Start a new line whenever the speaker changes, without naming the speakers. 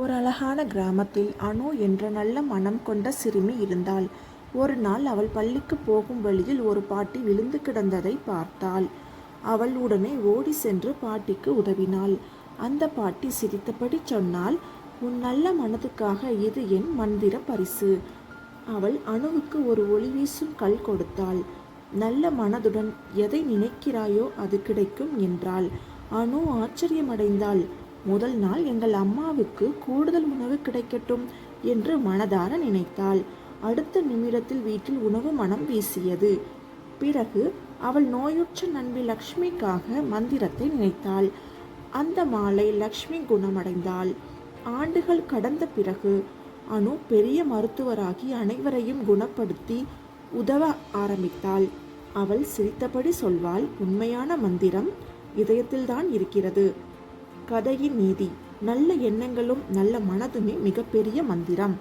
ஒரு அழகான கிராமத்தில் அனு என்ற நல்ல மனம் கொண்ட சிறுமி இருந்தாள். ஒரு நாள் அவள் பள்ளிக்கு போகும் வழியில் ஒரு பாட்டி விழுந்து கிடந்ததை பார்த்தாள். அவள் உடனே ஓடி சென்று பாட்டிக்கு உதவினாள். அந்த பாட்டி சிரித்தபடி சொன்னாள், "உன் நல்ல மனதுக்காக இது என் மந்திர பரிசு." அவள் அணுவுக்கு ஒரு ஒளி வீசும் கல் கொடுத்தாள். "நல்ல மனதுடன் எதை நினைக்கிறாயோ அது கிடைக்கும்" என்றாள். அனு ஆச்சரியமடைந்தாள். "முதல் நாள் எங்கள் அம்மாவுக்கு கூடுதல் உணவு கிடைக்கட்டும்" என்று மனதார நினைத்தாள். அடுத்த நிமிடத்தில் வீட்டில் உணவு மனம் வீசியது. பிறகு அவள் நோயுற்ற நண்பி லக்ஷ்மிக்காக மந்திரத்தை நினைத்தாள். அந்த மாலை லக்ஷ்மி குணமடைந்தாள். ஆண்டுகள் கடந்த பிறகு அனு பெரிய மருத்துவராகி அனைவரையும் குணப்படுத்தி உதவ ஆரம்பித்தாள். அவள் சிரித்தபடி சொல்வாள், "உண்மையான மந்திரம் இதயத்தில்தான் இருக்கிறது." கதையின் நீதி: நல்ல எண்ணங்களும் நல்ல மனதுமே மிகப்பெரிய மந்திரம்.